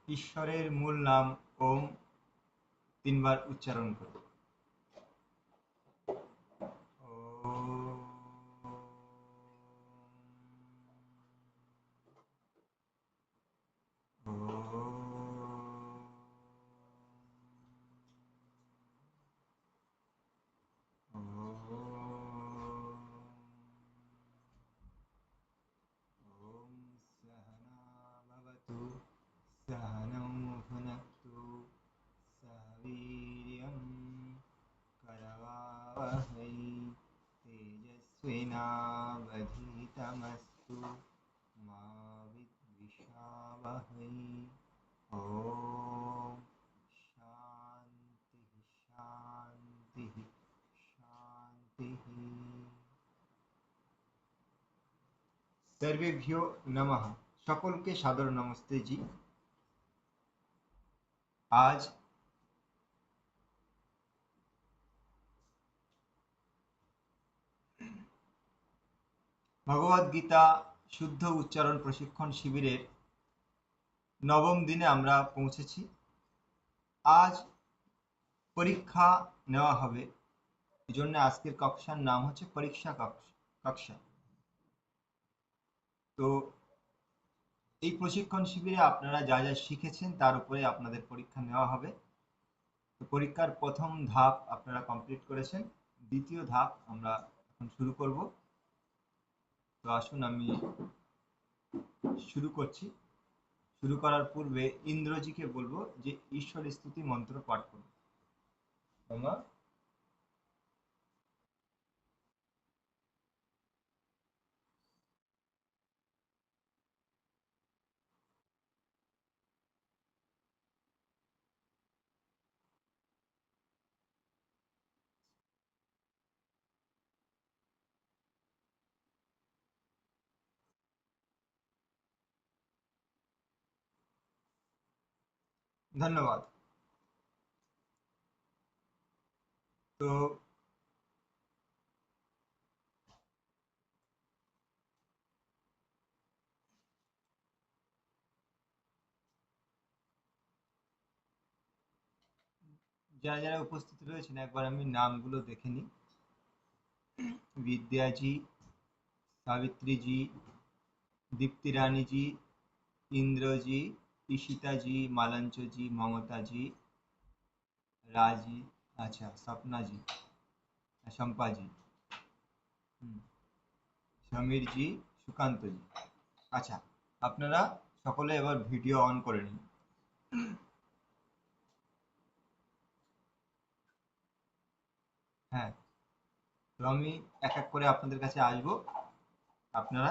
ঈশ্বরের মূল নাম ওম, 3 বার উচ্চারণ করো। ওম। ओम सहना भवतु, सहनौ भुनक्तु, सह वीर्यं करवावहै, तेजस्विनावधीतमस्तु मा विद्विषावहै। ओम शांति शांति शांति। सर्वेभ्यो नमः। সকলকে সাদর নমস্তে জি। আজ ভগবদ গীতা শুদ্ধ উচ্চারণ প্রশিক্ষণ শিবিরের 9ম দিনে আমরা পৌঁছেছি। আজ পরীক্ষা নেওয়া হবে, এই জন্য আজকের কক্ষার নাম হচ্ছে পরীক্ষা কক্ষা। তো এই প্রশিক্ষণ শিবিরে আপনারা যা যা শিখেছেন তার উপরে আপনাদের পরীক্ষা নেওয়া হবে। তো পরীক্ষার প্রথম ধাপ আপনারা কমপ্লিট করেছেন, দ্বিতীয় ধাপ আমরা এখন শুরু করব। তো আসুন আমি শুরু করছি। শুরু করার পূর্বে ইন্দ্রজিকে বলবো যে ঈশ্বর স্তুতি মন্ত্র পাঠ করুন। তোমরা ধন্যবাদ। তো যারা যারা উপস্থিত রয়েছেন একবার আমি নামগুলো দেখে নিই। विद्या जी, सावित्री जी, दीप्ति रानी जी, इंद्र जी, ईशिता जी, मालंच जी, ममता जी, राजी, अच्छा सपना जी, शंपा जी, समीर जी, সুকান্ত জি। আচ্ছা, আপনারা সকলে এবার ভিডিও অন করে নিন। হ্যাঁ, তো আমি এক এক করে আপনাদের কাছে আসবো। আপনারা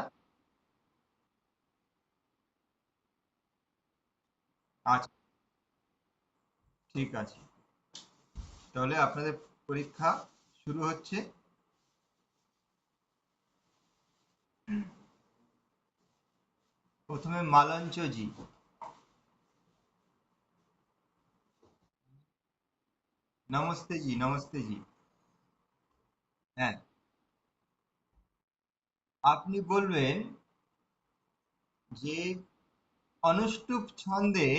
আচ্ছা, ঠিক আছে। তাহলে আপনাদের পরীক্ষা শুরু হচ্ছে। প্রথমে মালঞ্চ জি। নমস্তে জি, নমস্তে জি। হ্যাঁ, আপনি বলবেন যে অনুষ্টুপ ছন্দে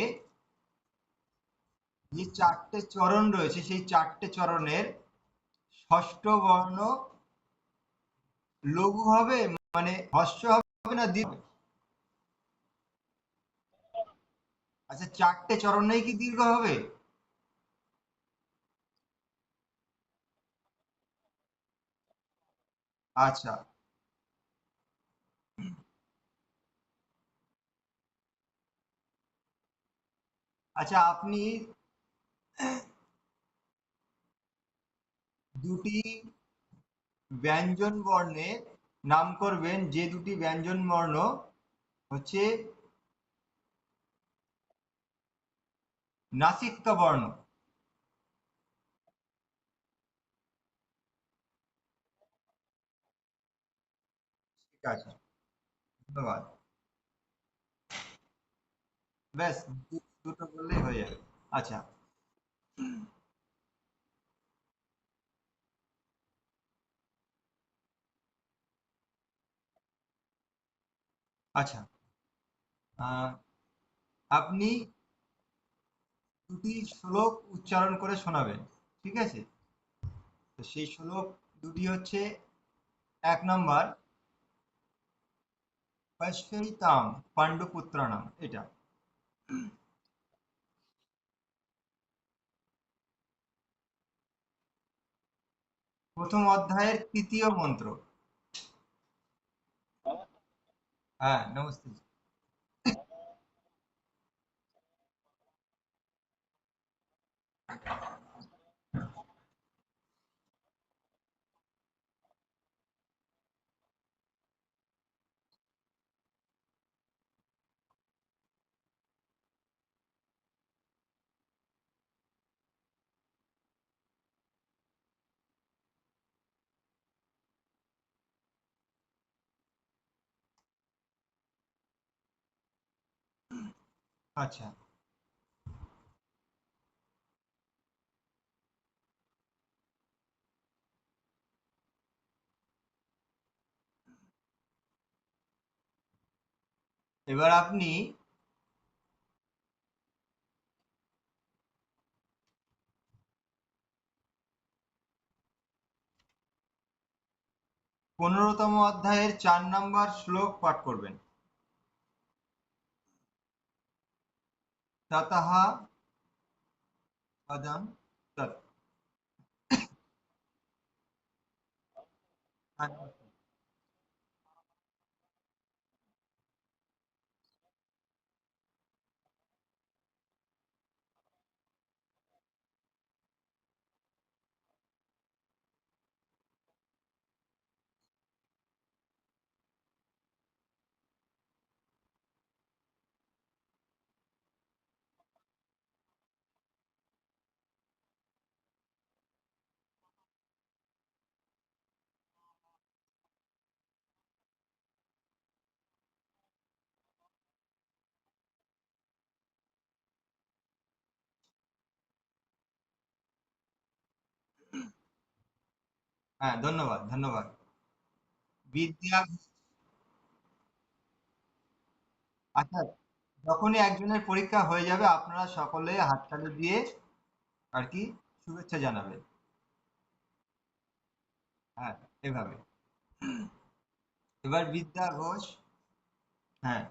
যে 4টে চরণ রয়েছে সেই 4টে চরণের ষষ্ঠ বর্ণ লঘু হবে, মানে হস্য হবে না দীর্ঘ? আচ্ছা, 4টে চরণেই কি দীর্ঘ হবে? আচ্ছা, আচ্ছা, আপনি দুটি ব্যঞ্জন বর্ণের নাম করবেন, যে দুটি ব্যঞ্জন বর্ণ হচ্ছে নাসিক্য বর্ণ। ঠিক আছে, ধন্যবাদ। ব্যাস, দুটো বললেই হয়ে যাবে। আচ্ছা, আচ্ছা, আহ, আপনি দুটি শ্লোক উচ্চারণ করে শোনাবেন, ঠিক আছে? তো সেই শ্লোক দুটি হচ্ছে, 1 নম্বর পশ্যৈতাম পাণ্ডুপুত্রাণাম, এটা। প্রথম অধ্যায়ের 3য় মন্ত্র। হ্যাঁ, নমস্তে। আচ্ছা, এবার আপনি 15তম অধ্যায়ের 4 নম্বর শ্লোক পাঠ করবেন। ততঃ পদম তৎ। হ্যাঁ, ধন্যবাদ, ধন্যবাদ। বিদ্যা। আচ্ছা, যখনই একজনের পরীক্ষা হয়ে যাবে আপনারা সকলে হাততালি দিয়ে আর কি শুভেচ্ছা জানাবেন। হ্যাঁ, এভাবে। এবার বিদ্যা ঘোষ। হ্যাঁ,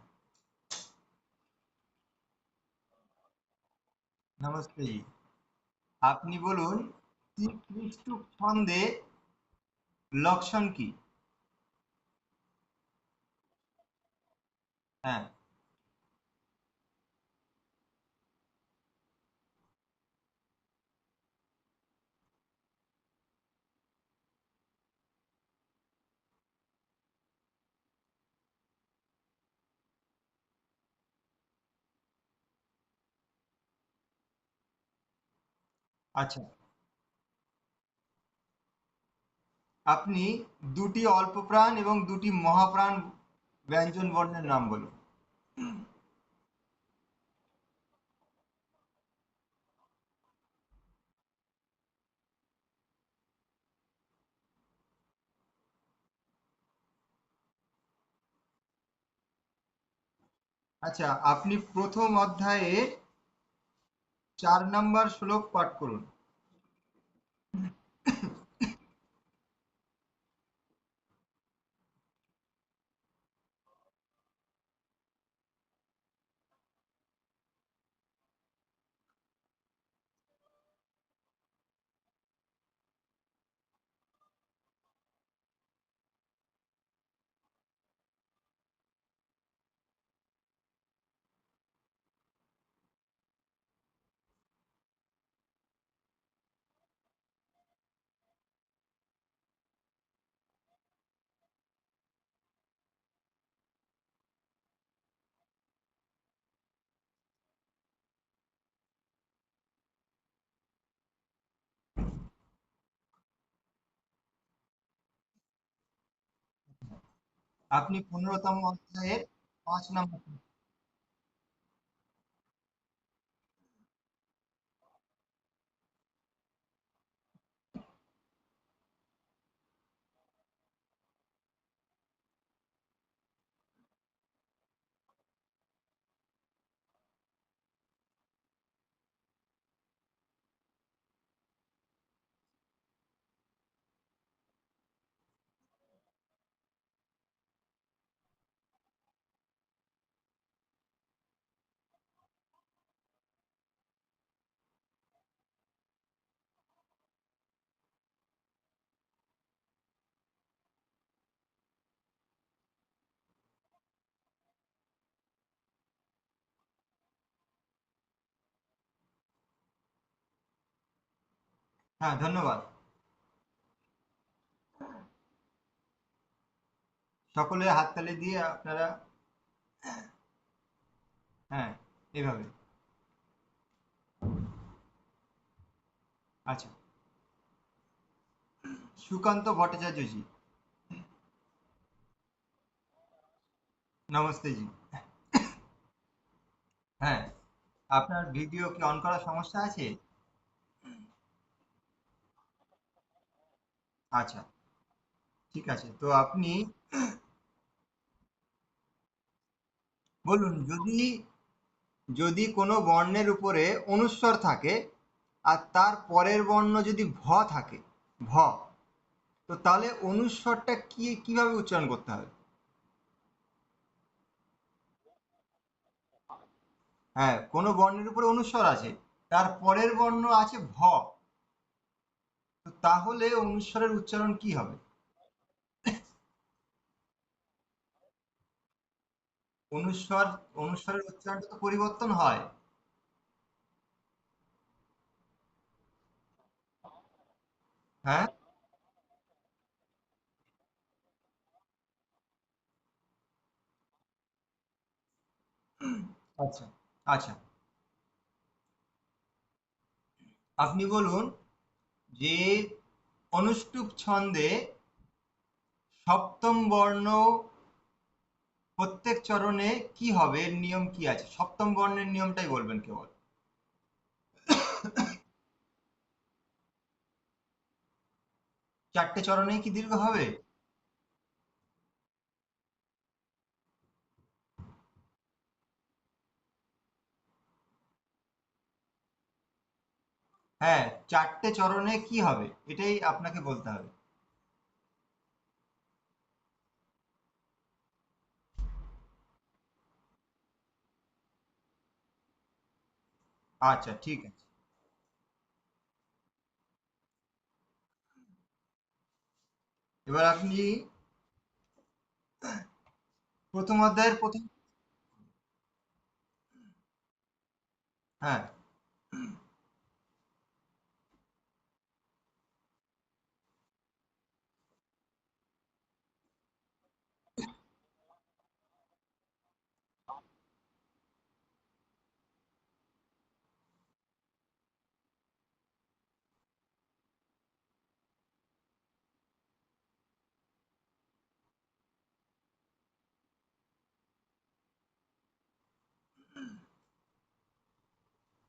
নমস্তে জি। আপনি বলুন, ত্রিষ্টুপ ছন্দে লক্ষণ কি? হ্যাঁ। আচ্ছা, আপনি দুটি অল্প প্রাণ এবং দুটি মহাপ্রাণ ব্যঞ্জন বর্ণের নাম বলুন। আচ্ছা, আপনি প্রথম অধ্যায়ে 4 নম্বর শ্লোক পাঠ করুন। আপনি 15তম অধ্যায়ের 5 নম্বর। হ্যাঁ, ধন্যবাদ। সকলে হাততালি দিয়ে আপনারা, হ্যাঁ, এভাবে। আচ্ছা, সুকান্ত ভট্টাচার্য জি। নমস্তে জি। হ্যাঁ, আপনার ভিডিও কি অন করার সমস্যা আছে? আচ্ছা, ঠিক আছে। তো আপনি বলুন, যদি যদি কোনো বর্ণের উপরে অনুস্বর থাকে আর তার পরের বর্ণ যদি ভ থাকে, ভ, তো তাহলে অনুস্বরটা কিভাবে উচ্চারণ করতে হবে? হ্যাঁ, কোনো বর্ণের উপরে অনুস্বর আছে, তার পরের বর্ণ আছে ভ, তো তাহলে অনুস্বরের উচ্চারণ কি হবে? অনুস্বর, অনুস্বরের উচ্চারণটা তো পরিবর্তন হয়। হ্যাঁ, আচ্ছা, আচ্ছা, আপনি বলুন যে অনুষ্টুপ ছন্দে সপ্তম বর্ণ প্রত্যেক চরণে কি হবে, এর নিয়ম কি আছে? সপ্তম বর্ণের নিয়মটাই বলবেন কেবল। চারটে চরণেই কি দীর্ঘ হবে? হ্যাঁ, চারটে চরণে কি হবে এটাই আপনাকে বলতে হবে। আচ্ছা, ঠিক আছে। এবার আপনি প্রথম অধ্যায়ের প্রথম, হ্যাঁ,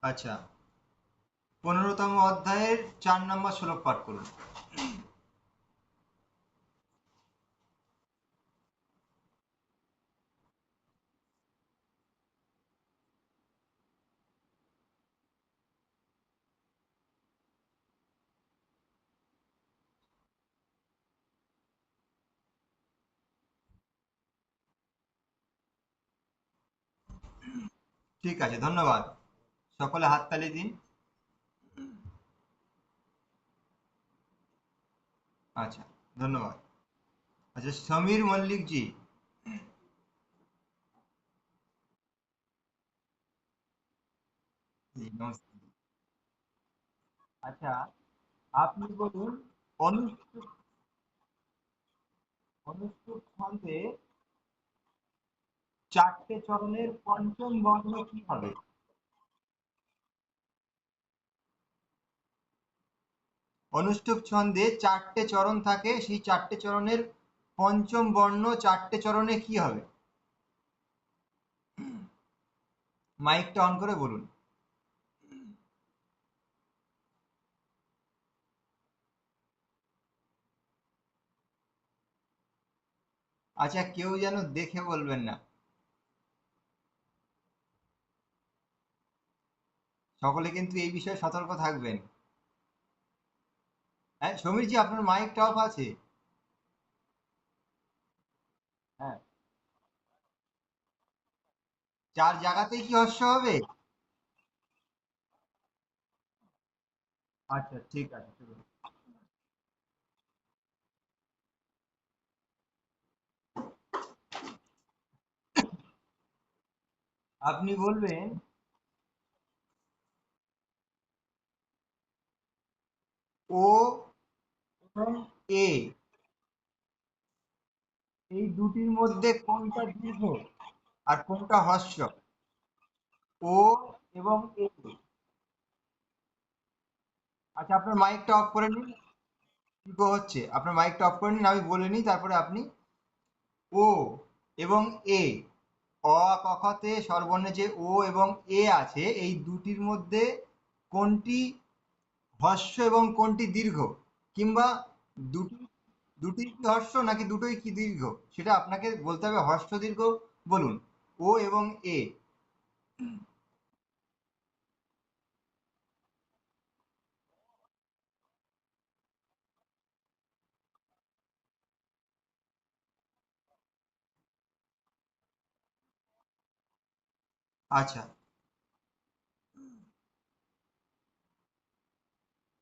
আচ্ছা, 15তম অধ্যায়ের 4 নম্বর শ্লোক পাঠ করুন। ঠিক আছে, ধন্যবাদ। সকলে হাততালি দিন। আচ্ছা, ধন্যবাদ। আচ্ছা, সমীর মল্লিক জি। জি, নমস্কার। আচ্ছা, আপনি বলুন, অনুষ্ঠুপ, অনুষ্ঠুপ ছন্দে চারটে চরণের পঞ্চম বর্ণ কি হবে? অনুষ্ঠুপ ছন্দে চারটে চরণ থাকে, সেই চারটে চরণের পঞ্চম বর্ণ চারটে চরণে কি হবে? মাইকটা অন করে বলুন। আচ্ছা, কেউ যেন দেখে বলবেন না। সকলে কিন্তু এই বিষয়ে সতর্ক থাকবেন। হ্যাঁ, সমীরজি, আপনার মাইকটা অফ আছে? হ্যাঁ, চার জায়গাতেই কি হর্ষ হবে? আচ্ছা, ঠিক আছে, ঠিক আছে। আপনি বলবেন, ও এবং এ, এই দুটির মধ্যে কোনটা দীর্ঘ আর কোনটা হ্রস্ব? ও এবং এ। আচ্ছা, আপনার মাইকটা অফ করে নিন। ইকো হচ্ছে, আপনার মাইকটা অফ করে নিন, আমি বলে নিই, তারপরে আপনি। ও এবং এ, অ ক খ তে স্বরবর্ণে যে ও এবং এ আছে, এই দুটির মধ্যে কোনটি হ্রস্ব এবং কোনটি দীর্ঘ, কিংবা দুটি দুটি কি হ্রস্ব নাকি দুটোই কি দীর্ঘ, সেটা আপনাকে বলতে হবে। হ্রস্ব দীর্ঘ বলুন, ও এবং এ। আচ্ছা,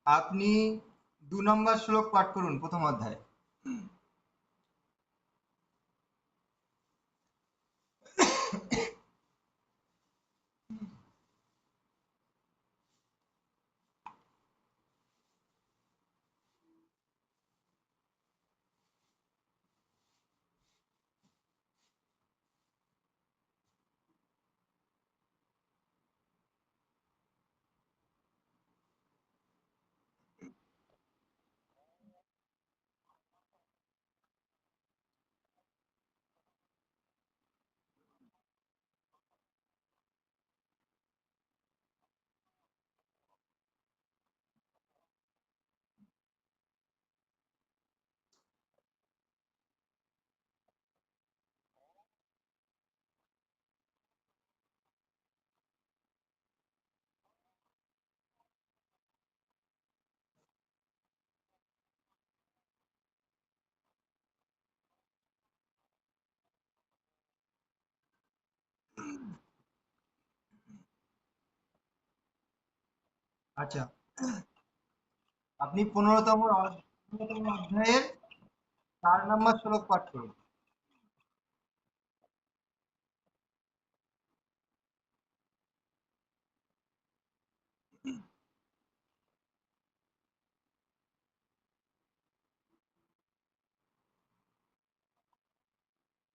আপনি 2 নম্বর শ্লোক পাঠ করুন, প্রথম অধ্যায়। আচ্ছা, আপনি 15তম অধ্যায়ের 4 নম্বর শ্লোক পাঠ করুন।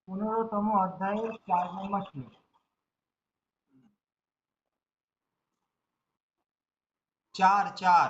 15তম অধ্যায়ের 4 নম্বর শ্লোক। 4 4।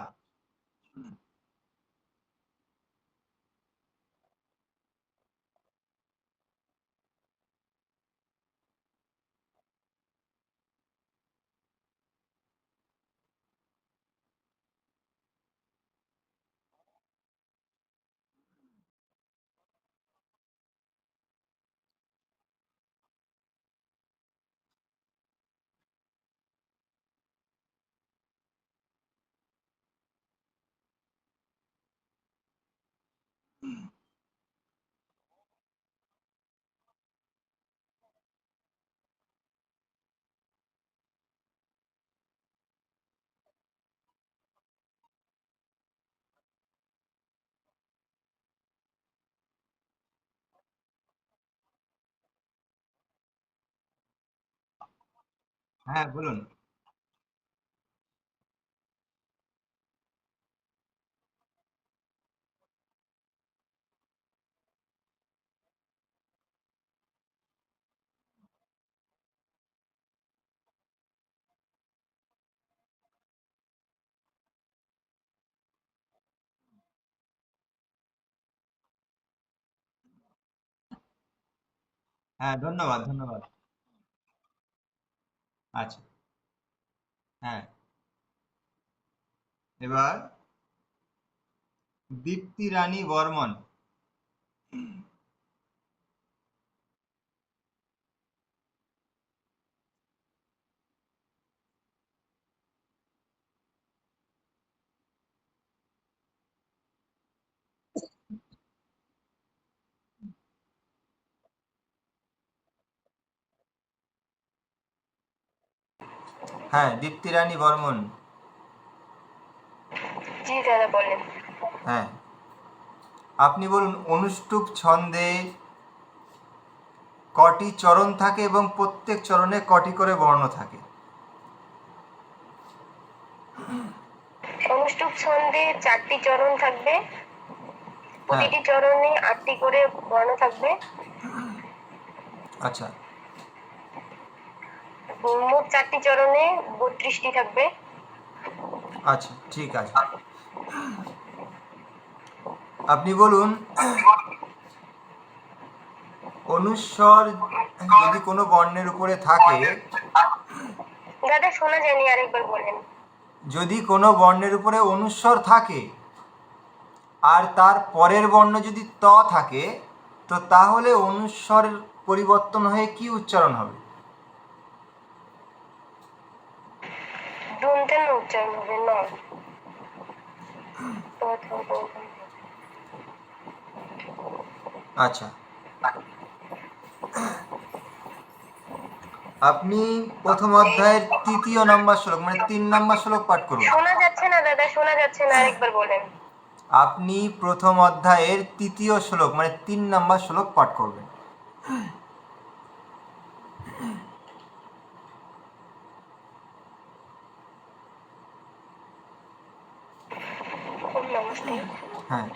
হ্যাঁ, বলুন। হ্যাঁ, ধন্যবাদ ধন্যবাদ। আচ্ছা, হ্যাঁ, এবার দীপ্তি রানী বর্মন। হ্যাঁ, দীপ্তি রানী বর্মন। জি দাদা, বলেন। হ্যাঁ, আপনি বলুন, অনুষ্টুপ ছন্দে কটি চরণ থাকে এবং প্রত্যেক চরণে কটি করে বর্ণ থাকে? অনুষ্টুপ ছন্দে 4টি চরণ থাকবে, প্রতিটি চরণে 8টি করে বর্ণ থাকবে। আচ্ছা, মোট 4টি চরণে 32টি থাকবে। আচ্ছা, ঠিক আছে। আপনি বলুন, অনুস্বর যদি কোনো বর্ণের উপরে থাকে, দাদা শোনা যায়নি, আরেকবার বলেন। যদি কোনো বর্ণের উপরে অনুস্বর থাকে আর তার পরের বর্ণ যদি ত থাকে, তো তাহলে অনুস্বরের পরিবর্তন হয়ে কি উচ্চারণ হবে? দুনতে না উচ্চারণ হবে, ন। আচ্ছা, আপনি প্রথম অধ্যায়ের 3য় নম্বর শ্লোক মানে 3 নম্বর শ্লোক পাঠ করুন। শোনা যাচ্ছে না দাদা, শোনা যাচ্ছে না, আরেকবার বলেন। আপনি প্রথম অধ্যায়ের 3য় শ্লোক মানে 3 নম্বর শ্লোক পাঠ করবেন। হ্যাঁ।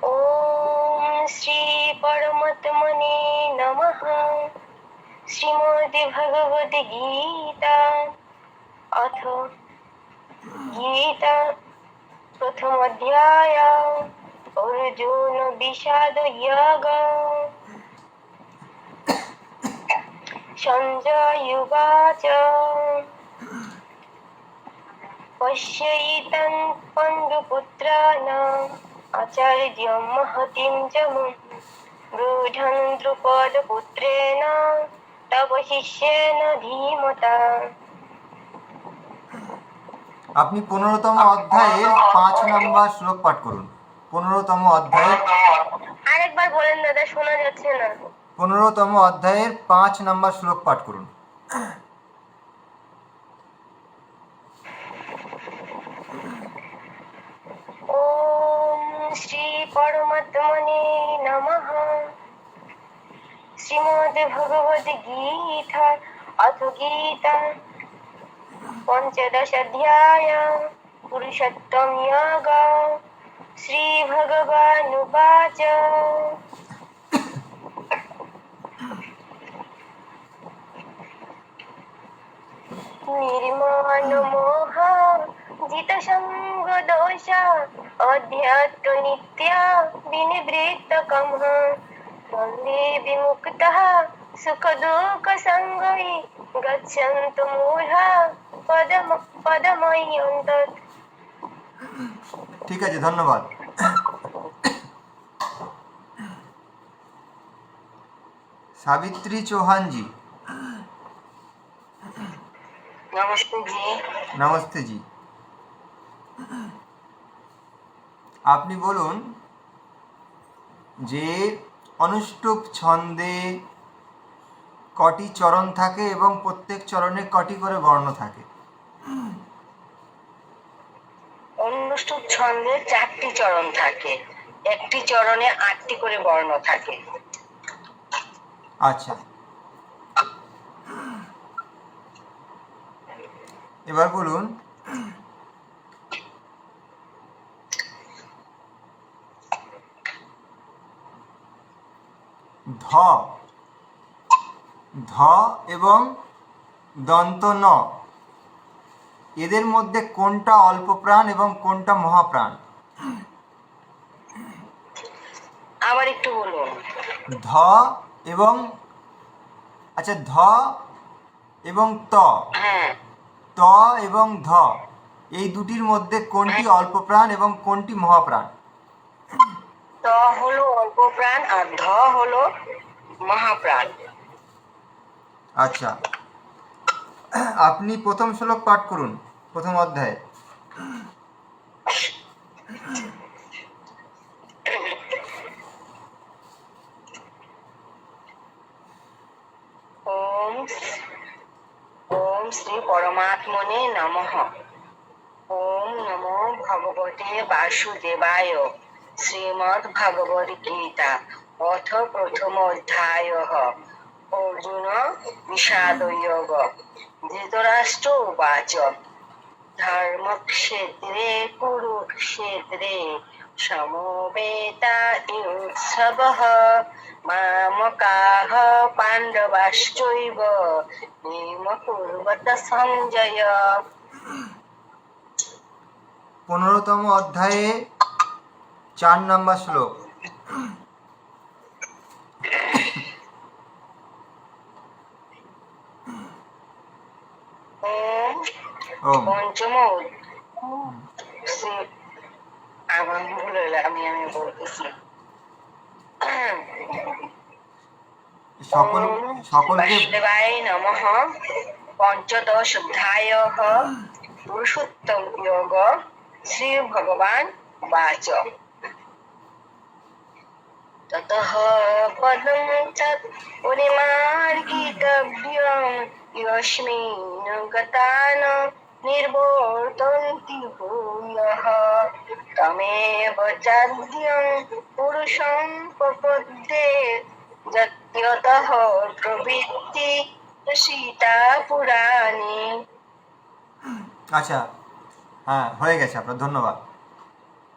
ওম শ্রী পরমাত্মনে নমঃ। শ্রীমদ্ ভগবদ গীতা অথ গীতা প্রথম অধ্যায় অর্জুন বিষাদ যোগ। সঞ্জয় উবাচ পশ্যৈতং পাণ্ডুপুত্রাণাম আচার্যং মহতিং চ রূঢ়ং দ্রুপদপুত্রেণ তব শিষ্যেন ধীমতা। আপনি 15তম অধ্যায়ের 5 নম্বর শ্লোক পাঠ করুন। 15তম অধ্যায়ের, আরেকবার বলেন দাদা, শোনা যাচ্ছে না। 15তম অধ্যায়ের 5 নম্বর শ্লোক পাঠ করুন। ওম শ্রী পরমাত্মনে নমঃ। শ্রীমদ্ ভগবদ গীতা অথ গীতা পঞ্চদশ অধ্যায় পুরুষোত্তম যোগ। শ্রী ভগবানুবাচ নির্মাণ মোহ জিত সঙ্গ দোষ অধ্যাত্ম নিত্য বিনিবৃত্ত কমহ বন্দে বিমুক্তঃ সুখ দুঃখ সঙ্গৈ গচ্ছন্তু মূঢ়া পদময়্যন্তৎ। ঠিক আছে, ধন্যবাদ। সাবিত্রী চৌহানজি। নমস্তে জি। নমস্তে জি। আপনি বলুন যে অনুষ্টুপ ছন্দে কটি চরণ থাকে এবং প্রত্যেক চরণে কটি করে বর্ণ থাকে? অনুষ্টুপ ছন্দে 4টি চরণ থাকে, একটি চরণে 8টি করে বর্ণ থাকে। আচ্ছা, এবার বলুন ধ ধ এবং দন্ত ন, এদের মধ্যে কোনটা অল্প প্রাণ এবং কোনটা মহাপ্রাণ? আবার একটু বলুন। ধ এবং, আচ্ছা, ধ এবং ত, হ্যাঁ, ত এবং ধ, এই দুটির মধ্যে কোনটি অল্প প্রাণ এবং কোনটি মহাপ্রাণ? ত হলো অল্প প্রাণ আর ধ হলো মহাপ্রাণ। আচ্ছা, আপনি প্রথম শ্লোক পাঠ করুন, প্রথম অধ্যায়ে। ওম ওম শ্রী পরমাত্মনে নমঃ। ওম নমো ভগবতে বাসুদেবায়। শ্রীমদ্ ভগবদ গীতা অথ প্রথম অধ্যায় অর্জুন বিষাদ যোগ। ধৃতরাষ্ট্র উবাচ ধর্মক্ষেত্রে কুরুক্ষেত্রে সমবেতায়োৎসবः মামকাः পাণ্ডবাশ্চৈব কিম কুর্বত সঞ্জয়। 15তম অধ্যায়ে 4 নম্বর শ্লোক। ওম পঞ্চম আমার ভুল হইলো, আমি বলতেছি। সকলকে বাসুদেবায় নমঃ। পঞ্চদশ অধ্যায়ः পুরুষোত্তম যোগ। শ্রী ভগবান বাচ ততঃ পদং তৎ পরিমার্গিতব্যং যস্মিন গতান নির্বর্তন্তি ভূয়ঃ তমেব চাদ্যং পুরুষং প্রপদ্যে যত্যতঃ প্রবৃত্তি সীতা পুরাণে। আচ্ছা, হ্যাঁ হয়ে গেছে আপনার, ধন্যবাদ।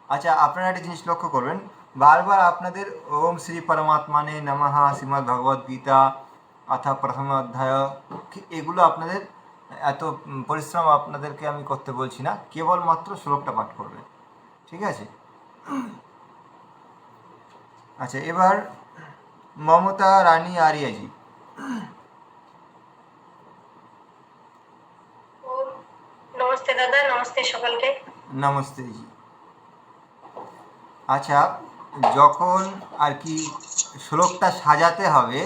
আচ্ছা, আপনারা একটা জিনিস লক্ষ্য করবেন, বারবার আপনাদের ওম শ্রী পরমাত্মানে নমঃ, শ্রীমদ্ ভগবদ্ গীতা অথা প্রথম অধ্যায়, এগুলো আপনাদের এত পরিশ্রম আপনাদেরকে আমি করতে বলছি না, কেবলমাত্র শ্লোকটা পাঠ করবেন, ঠিক আছে? আচ্ছা, এবার মমতা রানী আরিয়াজি। নমস্তে দাদা, নমস্তে সকলকে। নমস্তে জি। আচ্ছা, যখন আর কি শ্লোকটা সাজাতে হবে,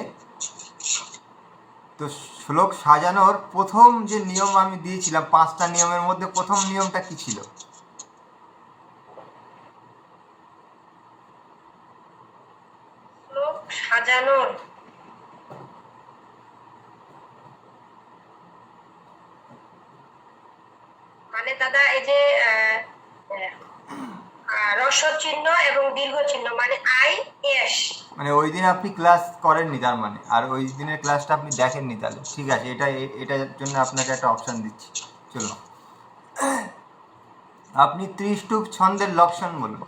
তো শ্লোক সাজানোর প্রথম যে নিয়ম আমি দিয়েছিলাম 5টা নিয়মের মধ্যে প্রথম নিয়মটা কি ছিল? শ্লোক সাজানোর মানে দাদা এই যে রস্ব চিহ্ন এবং দীর্ঘ চিহ্ন মানে আই এস, মানে ওই দিন আপনি ক্লাস করেননি তার মানে, আর ওই দিনের ক্লাসটা আপনি দেখেননি, তাহলে ঠিক আছে, এটার জন্য আপনাকে একটা অপশন দিচ্ছি। চলো, আপনি ত্রিষ্টুপ ছন্দের লক্ষণ বলুন।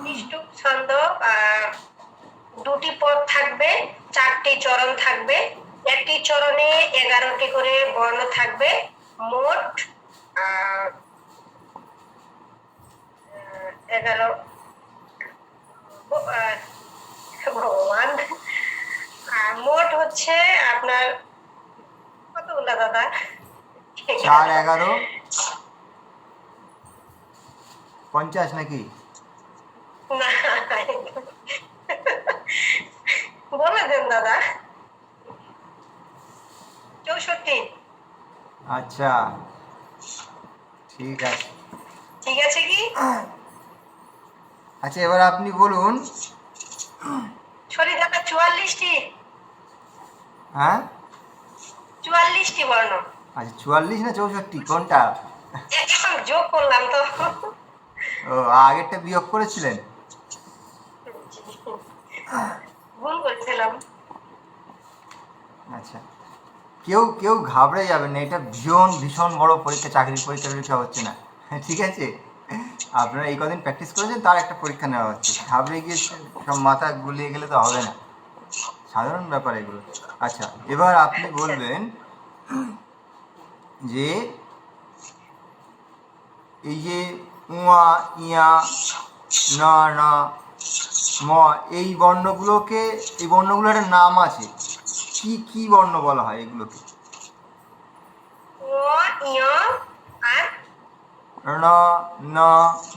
ত্রিষ্টুপ ছন্দ দুটি পদ থাকবে, 4টি চরণ থাকবে, একটি চরণে 11টি করে বর্ণ থাকবে, মোট 11 ভগবান, মোট হচ্ছে আপনার কতগুলো দাদা? 4 11 50 নাকি? না বলে দেন দাদা। 64। আচ্ছা, ঠিক আছে। ঠিক আছে কি? আচ্ছা, এবার আপনি বলুন। সরি দাদা, 44টি। হ্যাঁ, 44টি বর্ণ। আচ্ছা, 44 না 64 কোনটা? একদম যোগ করলাম তো। ও, আগেরটা বিয়োগ করেছিলেন? ভুল করেছিলাম। আচ্ছা, কেউ ঘাবড়ে যাবেন না, এটা ভীষণ বড় পরীক্ষা, চাকরির পরীক্ষা হচ্ছে না, ঠিক আছে? আপনারা এই কদিন প্র্যাকটিস করেছেন, তার একটা পরীক্ষা নেওয়া হচ্ছে, ঘাবড়ে গিয়ে সব মাথা গুলিয়ে গেলে তো হবে না, সাধারণ ব্যাপার এগুলো। আচ্ছা, এবার আপনি বলবেন যে এই যে উয়া, ইয়া, না, না, ম, এই বর্ণগুলোর একটা নাম আছে, কি বর্ণ বলা হয় এগুলোকে? ও, ইয় আর ণ, ন,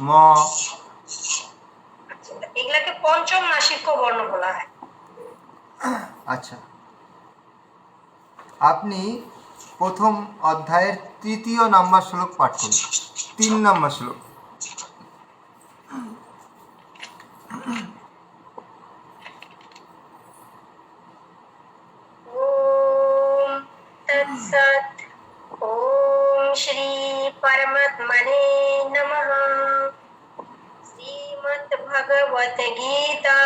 ম। এগুলাকে পঞ্চম নাসিক্য বর্ণ বলা হয়। আচ্ছা, আপনি প্রথম অধ্যায়ের 3য় নম্বর শ্লোক পাঠ করুন, 3 নম্বর শ্লোক। ওম তৎসৎ। ওম শ্রী পরমাত্মনে নমঃ। শ্রীমদ্ ভগবত গীতা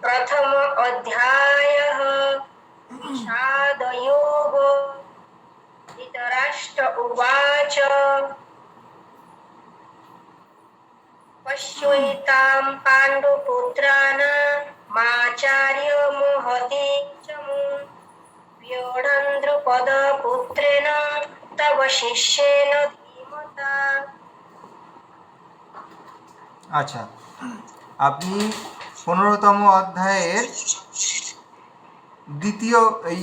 প্রথম অধ্যায়ः বিষাদয়োগः। धृतराष्ट्र उवाच पश्येतां पाण्डुपुत्राणामाचार्यमहती च व्योढं द्रुपदपुत्रेण तव शिष्येन धीमता। আচ্ছা, আপনি 15তম অধ্যায়ের দ্বিতীয় এই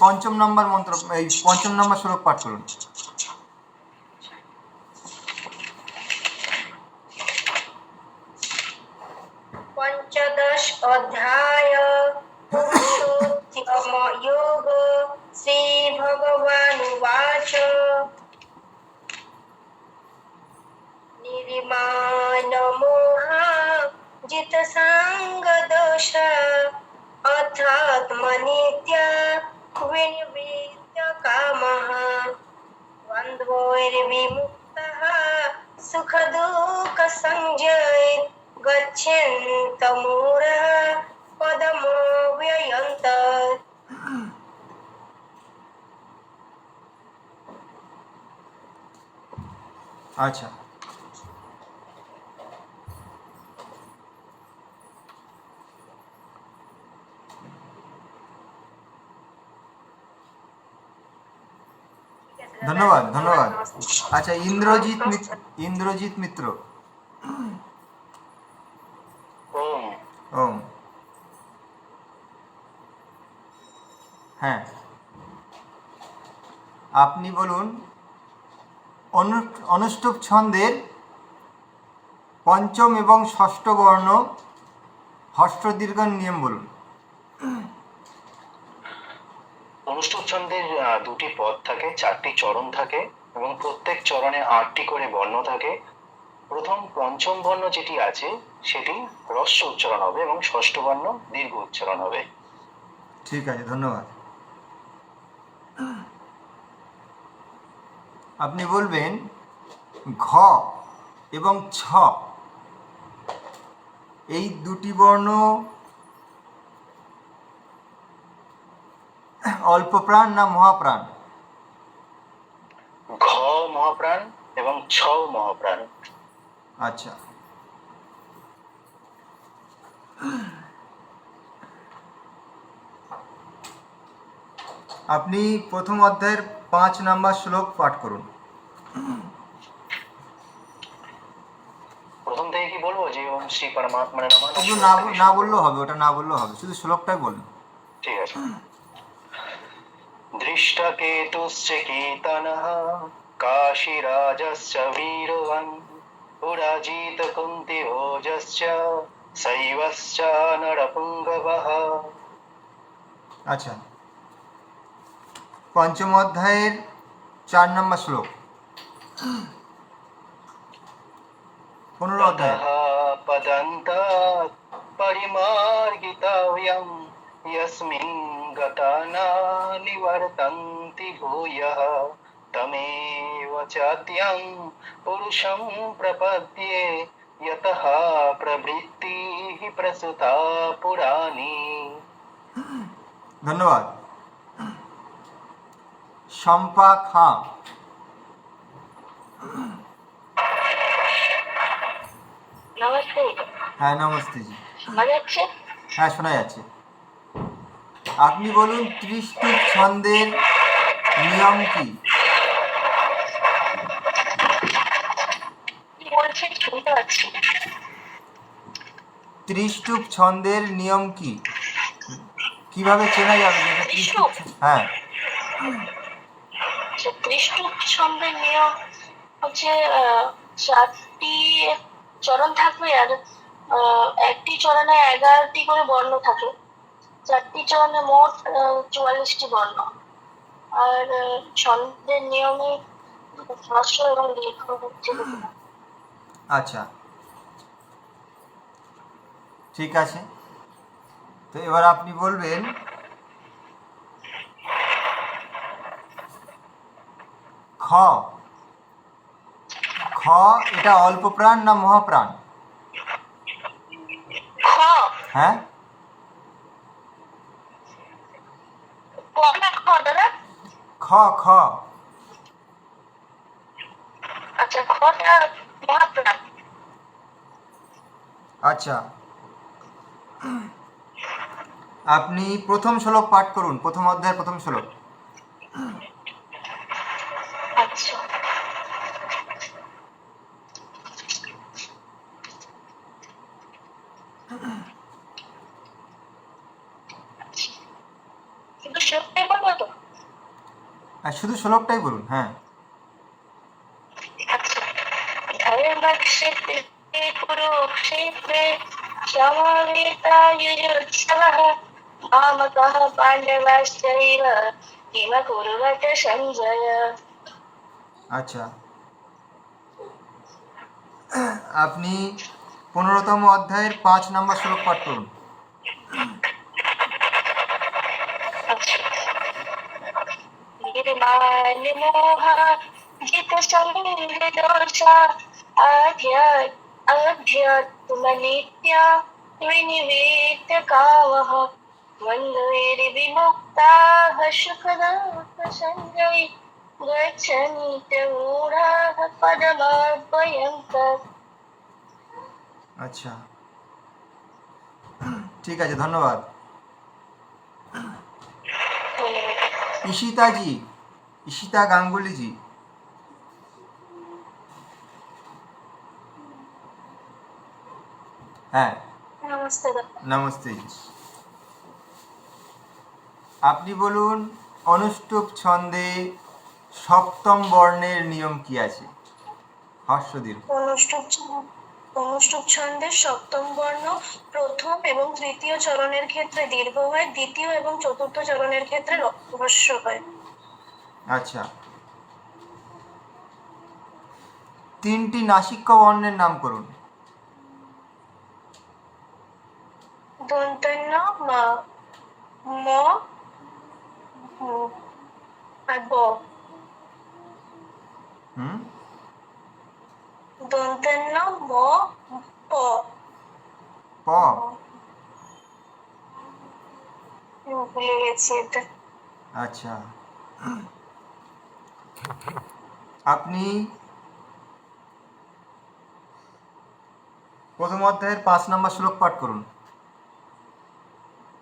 পঞ্চম নম্বর মন্ত্র, এই পঞ্চম নম্বর শ্লোক পাঠ করুন। पंचदश अध्याय पुरुषोत्तम योग श्री भगवानुवाच निर्माणमोहा जितसङ्गदोष अथात्मनित्या विनिवृत्य कामः द्वन्द्वैर्विमुक्तः सुखदुःखसंज्ञै गच्छन्तमुरः पदमव्ययन्त। আচ্ছা, ধন্যবাদ ধন্যবাদ। আচ্ছা, ইন্দ্রজিৎ মিত্র। ওম। হ্যাঁ, আপনি বলুন অনুষ্টুপ ছন্দের পঞ্চম এবং ষষ্ঠ বর্ণ হস্র দীর্ঘ নিয়ম বলুন। অনুষ্টুপ ছন্দের দুটি পদ থাকে, 4টি চরণ থাকে এবং প্রত্যেক চরণে 8টি করে বর্ণ থাকে। প্রথম পঞ্চম বর্ণ যেটি আছে সেটি হ্রস্ব উচ্চারণ হবে এবং ষষ্ঠ বর্ণ দীর্ঘ উচ্চারণ হবে। ঠিক আছে, ধন্যবাদ। আপনি বলবেন ঘ এবং ছ এই দুটি বর্ণ অল্প প্রাণ না মহাপ্রাণ? ঘ মহাপ্রাণ এবং ছ মহাপ্রাণ। আচ্ছা, আপনি প্রথম অধ্যায়ের 5 নম্বর শ্লোক পাঠ করুন। প্রথম থেকে কি বলবো যে ওম শ্রী পরমাত্মানে নমঃ? ওগুলো না বললেও হবে, ওটা না বললেও হবে, শুধু শ্লোকটাই বলুন। ঠিক আছে। দৃষ্টকেতুশ্চ কেতনঃ কাশীরাজশ্চ বীরবান পুরাজিত কুন্তি ভোজশ্চ শৈবশ্চ নরপুঙ্গবঃ। আচ্ছা, পঞ্চম অধ্যায়ের 4 নম্বর শ্লোক, 15 অধ্যায়। পদন্তাৎ পরিমার্গিতব্যং यस्मिन् गता न निवर्तन्ति भूयः तमेव चाद्यं पुरुषं प्रपद्ये यतः प्रवृत्तिः प्रसुता पुराणी। ধন্যবাদ। শম্পা খাঁ। नमस्ते। হ্যাঁ, নমস্তে জি। শোনা যাচ্ছে? হ্যাঁ, শোনা যাচ্ছে। আপনি বলুন ত্রিষ্টুপ ছন্দের নিয়ম কি? কি বলছেন শুনতে পাচ্ছি না। ত্রিষ্টুপ ছন্দের নিয়ম কি? কিভাবে চেনা যাবে যে এটা ত্রিষ্টুপ? হ্যাঁ, ত্রিষ্টুপ ছন্দের নিয়ম হচ্ছে 4টি চরণ থাকবে আর একটি চরণে 11টি করে বর্ণ থাকে। 4টি চরণে মোট 44টি বর্ণ। আর ছন্দের নিয়মে হ্রস্ব এবং দীর্ঘ হচ্ছে। আচ্ছা, ঠিক আছে। তো এবার আপনি বলবেন খ। খ এটা অল্প প্রাণ না মহাপ্রাণ? খ। হ্যাঁ, খ দাদা। খ খ আচ্ছা, ঘটা মহাপ্রাণ। আচ্ছা, আপনি প্রথম শ্লোক পাঠ করুন, প্রথম অধ্যায়ের প্রথম শ্লোক। আচ্ছা, কিন্তু সত্যি বলবো তো। আর শুধু শ্লোকটাই বলুন, হ্যাঁ। আচ্ছা, ধর্মক্ষেত্রে কুরুক্ষেত্রে সমবেতাयुयुत्सवः मामकः पाण्डवाश्चैव किम कुर्वत सञ्जय। আচ্ছা, আপনি 15তম অধ্যায়ের 5 নম্বর শ্লোক পাঠ করুন। निर्माल्यमोहा जितसंविदोषा अध्यात्मनित्या विनिवेद्यकामः मन्दैर्विमुक्ताः सुखदुःखसञ्जय गच्छन्त्यमूढाः पदमव्ययं तत्। আচ্ছা, ঠিক আছে, ধন্যবাদ। ঈশিতাজি, ঈশিতা গাঙ্গুলিজি। হ্যাঁ, নমস্তে। নমস্তে জি। আপনি বলুন, অনুষ্টুপ ছন্দে সপ্তম বর্ণের নিয়ম কি আছে? হর্ষদীর্ঘ। অনুষ্টুপ ছন্দের সপ্তম বর্ণ প্রথম এবং তৃতীয় চরণের ক্ষেত্রে দীর্ঘ হয়, দ্বিতীয় এবং চতুর্থ চরণের ক্ষেত্রে হ্রস্ব হয়। আচ্ছা, 3টি নাসিক্য বর্ণের নাম করুন। দন্তন্য ম আর ব। দন্তন্য ম প। প। ভুলে গেছি এটা। আচ্ছা, আপনি প্রথম অধ্যায়ের 5 নম্বর শ্লোক পাঠ করুন।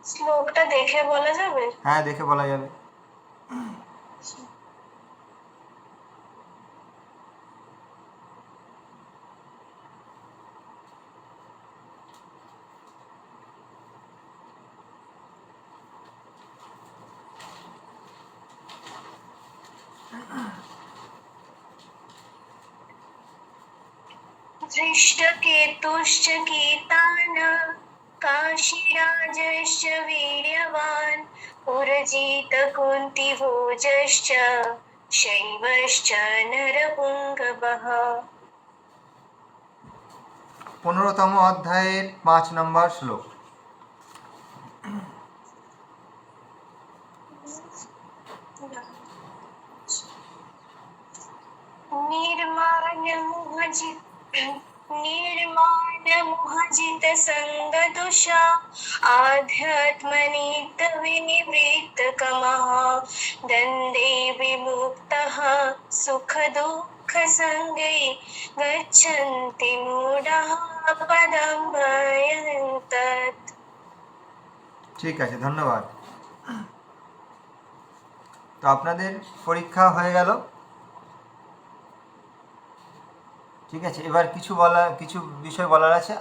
শ্লোকটা দেখে বলা যাবে? হ্যাঁ, দেখে বলা যাবে। धृष्टकेतुश्च कीतान काशीराजश्च वीर्यवान् पुरजितकुन्तिभोजश्च शैवश्च नरपुङ्गवः। 15তম অধ্যায়ের 5 নম্বর শ্লোক। निर्माणमुहजित संगदुषा आध्यात्मनित विनिवृत्तकमः दन्दे विमुक्तः सुखदुःखसङ्गै गच्छन्ति मूढाः पदं भयं तत्। ঠিক আছে, ধন্যবাদ। তো আপনাদের পরীক্ষা হয়ে গেল। ঠিক আছে, এবার কিছু বিষয় বলার আছে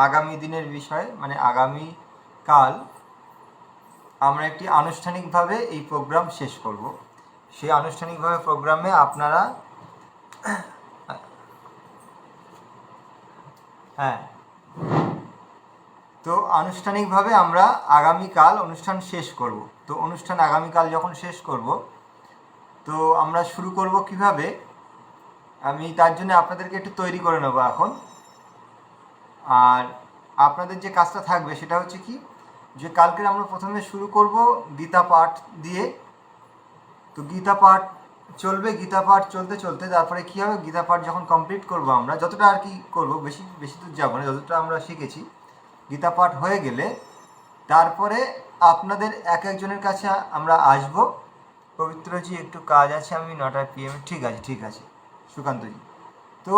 আগামী দিনের বিষয়ে, মানে আগামী কাল আমরা একটি আনুষ্ঠানিকভাবে এই প্রোগ্রাম শেষ করব। সেই আনুষ্ঠানিকভাবে প্রোগ্রামে আপনারা হ্যাঁ, তো আনুষ্ঠানিকভাবে আমরা আগামীকাল অনুষ্ঠান শেষ করব। তো অনুষ্ঠান আগামীকাল যখন শেষ করব, তো আমরা শুরু করব কিভাবে, আমি তার জন্য আপনাদেরকে একটু তৈরি করে নেব এখন। আর আপনাদের যে কাজটা থাকবে সেটা হচ্ছে কি, যে কালকে আমরা প্রথমে শুরু করব গীতা পাঠ দিয়ে। তো গীতা পাঠ চলবে, গীতা পাঠ চলতে চলতে তারপরে কী হবে, গীতা পাঠ যখন কমপ্লিট করব আমরা, যতটা আর কি করব, বেশি দূর যাবো না, যতটা আমরা শিখেছি গীতা পাঠ হয়ে গেলে তারপরে আপনাদের এক একজনের কাছে আমরা আসব। পবিত্রজি একটু কাজ আছে, আমি 9টা PM। ঠিক আছে সুকান্তজি। তো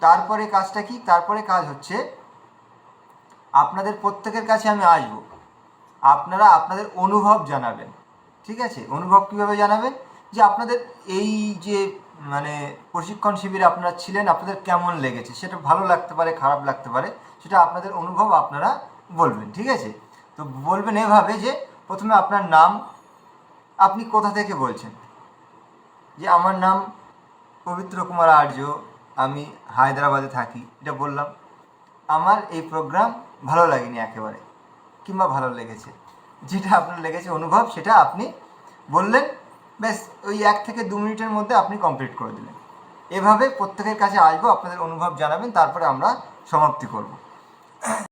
তারপরে কাজটা কি? তারপরে কাজ হচ্ছে আপনাদের প্রত্যেকের কাছে আমি আসব, আপনারা আপনাদের অনুভব জানাবেন। ঠিক আছে? অনুভব কীভাবে জানাবেন? যে আপনাদের এই যে মানে প্রশিক্ষণ শিবিরে আপনারা ছিলেন, আপনাদের কেমন লেগেছে, সেটা ভালো লাগতে পারে, খারাপ লাগতে পারে, সেটা আপনাদের অনুভব আপনারা বলবেন। ঠিক আছে? তো বলবেন এভাবে যে প্রথমে আপনার নাম, আপনি কোথা থেকে বলছেন, যে আমার নাম পবিত্র কুমার আর্য, আমি হায়দ্রাবাদে থাকি, এটা বললাম। আমার এই প্রোগ্রাম ভালো লাগেনি একেবারে, কিংবা ভালো লেগেছে, যেটা আপনার লেগেছে অনুভব, সেটা আপনি বললেন। ব্যাস, ওই 1 থেকে 2 মিনিটের মধ্যে আপনি কমপ্লিট করে দিলেন। এভাবে প্রত্যেকের কাছে আসবো, আপনাদের অনুভব জানাবেন, তারপরে আমরা সমাপ্তি করব।